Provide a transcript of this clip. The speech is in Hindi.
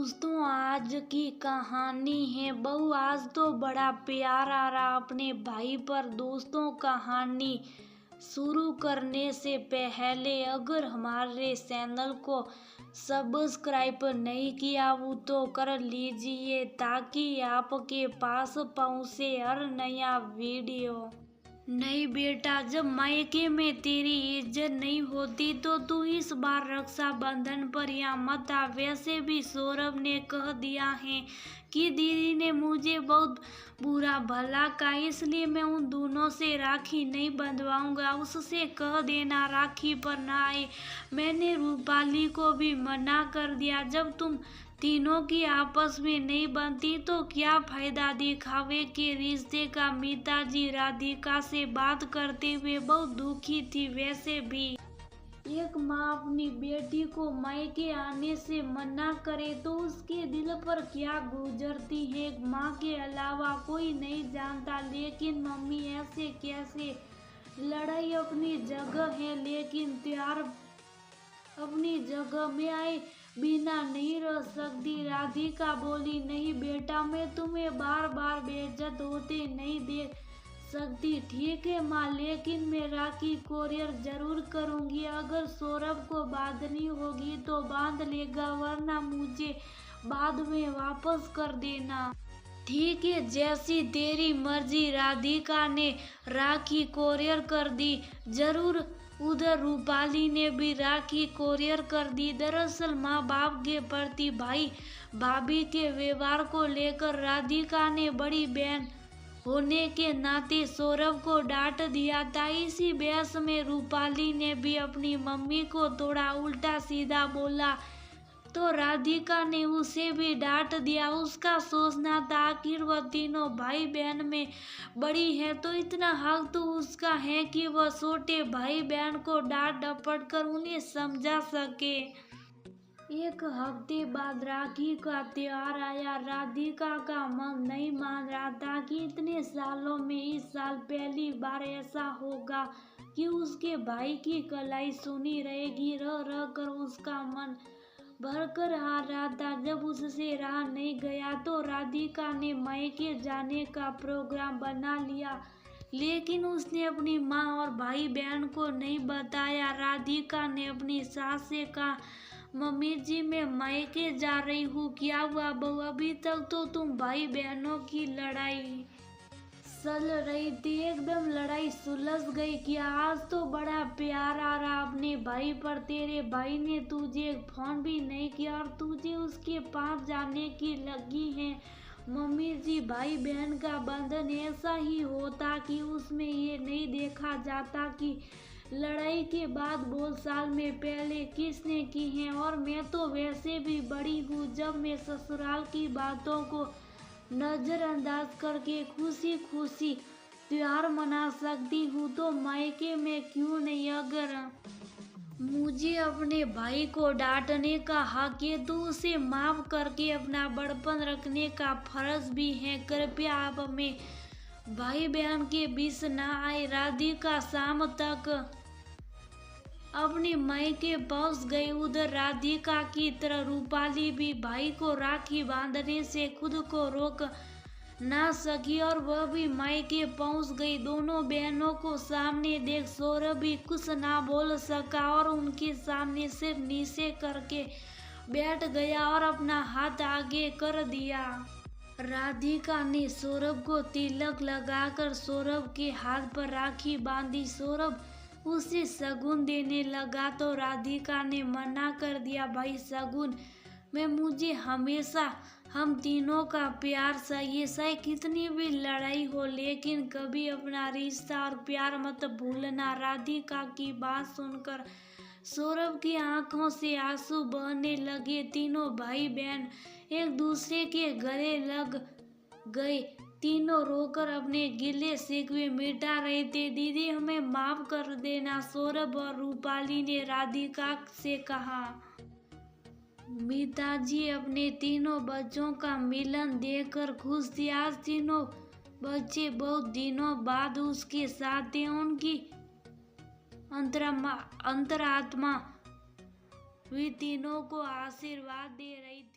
दोस्तों, आज की कहानी है बहू। आज तो बड़ा प्यार आ रहा अपने भाई पर। दोस्तों, कहानी शुरू करने से पहले अगर हमारे चैनल को सब्सक्राइब नहीं किया हो तो कर लीजिए ताकि आपके पास पहुंचे हर नया वीडियो। नहीं बेटा, जब मायके में तेरी इज्जत नहीं होती तो तू इस बार रक्षाबंधन पर यहाँ मत आ। वैसे भी सौरभ ने कह दिया है कि दीदी ने मुझे बहुत बुरा भला कहा, इसलिए मैं उन दोनों से राखी नहीं बंधवाऊंगा। उससे कह देना राखी पर ना आए। मैंने रूपाली को भी मना कर दिया। जब तुम तीनों की आपस में नहीं बनती तो क्या फायदा दिखावे के रिश्ते का। मीताजी राधिका से बात करते हुए बहुत दुखी थी। वैसे भी एक माँ अपनी बेटी को मायके आने से मना करे तो उसके दिल पर क्या गुजरती है, माँ के अलावा कोई नहीं जानता। लेकिन मम्मी ऐसे कैसे? लड़ाई अपनी जगह है लेकिन प्यार अपनी जगह में आए बिना नहीं रह सकती। राधिका बोली, नहीं बेटा, मैं तुम्हें बार बार बेइज्जत होते नहीं देख सकती। ठीक है माँ, लेकिन मैं राखी कोरियर जरूर करूँगी। अगर सौरभ को बांधनी होगी तो बांध लेगा, वरना मुझे बाद में वापस कर देना। ठीक है, जैसी तेरी मर्जी। राधिका ने राखी कोरियर कर दी। जरूर। उधर रूपाली ने भी राखी कोरियर कर दी। दरअसल माँ बाप के प्रति भाई भाभी के व्यवहार को लेकर राधिका ने बड़ी बहन होने के नाते सौरभ को डांट दिया था। इसी बहस में रूपाली ने भी अपनी मम्मी को थोड़ा उल्टा सीधा बोला तो राधिका ने उसे भी डांट दिया। उसका सोचना था आखिर वह तीनों भाई बहन में बड़ी है तो इतना हक तो उसका है कि वह छोटे भाई बहन को डांट डपट कर उन्हें समझा सके। एक हफ्ते बाद राखी का त्योहार आया। राधिका का मन नहीं मान रहा था कि इतने सालों में इस साल पहली बार ऐसा होगा कि उसके भाई की कलाई सुनी रहेगी। रह रह कर उसका मन भरकर आ रहा था। जब उससे रहा नहीं गया तो राधिका ने मायके जाने का प्रोग्राम बना लिया, लेकिन उसने अपनी माँ और भाई बहन को नहीं बताया। राधिका ने अपनी सास से कहा, मम्मी जी मैं मायके जा रही हूँ। क्या हुआ बहू, अभी तक तो तुम भाई बहनों की लड़ाई चल रही थी, एकदम लड़ाई सुलझ गई क्या? आज तो बड़ा प्यार आ रहा अपने भाई पर। तेरे भाई ने तुझे फोन भी नहीं किया और तुझे उसके पास जाने की लगी है। मम्मी जी, भाई बहन का बंधन ऐसा ही होता कि उसमें ये नहीं देखा जाता कि लड़ाई के बाद बहुत साल में पहले किसने की है। और मैं तो वैसे भी बड़ी हूँ, जब मैं ससुराल की बातों को नजरअंदाज करके खुशी खुशी त्योहार मना सकती हूँ तो मायके में क्यों नहीं? अगर मुझे अपने भाई को डांटने का हक है तो उसे माफ करके अपना बड़पन रखने का फर्ज भी है। कृपया आप हमें भाई बहन के बीच ना आए। राधिका शाम तक अपने मायके पहुंच गई। उधर राधिका की तरह रूपाली भी भाई को राखी बांधने से खुद को रोक ना सकी और वह भी मायके पहुंच गई। दोनों बहनों को सामने देख सौरभ भी कुछ ना बोल सका और उनके सामने सिर नीचे करके बैठ गया और अपना हाथ आगे कर दिया। राधिका ने सौरभ को तिलक लगाकर सौरभ के हाथ पर राखी बांधी। सौरभ उसे शगुन देने लगा तो राधिका ने मना कर दिया, भाई शगुन में मुझे हमेशा हम तीनों का प्यार चाहिए। चाहे कितनी भी लड़ाई हो लेकिन कभी अपना रिश्ता और प्यार मत भूलना। राधिका की बात सुनकर सौरभ की आंखों से आंसू बहने लगे। तीनों भाई बहन एक दूसरे के गले लग गए। तीनों रोकर अपने गिले शिकवे मिटा रहे थे। दीदी हमें माफ कर देना, सौरभ और रूपाली ने राधिका से कहा। मीताजी अपने तीनों बच्चों का मिलन देखकर खुश थी। आज तीनों बच्चे बहुत दिनों बाद उसके साथ थे। उनकी अंतरात्मा भी तीनों को आशीर्वाद दे रही थी।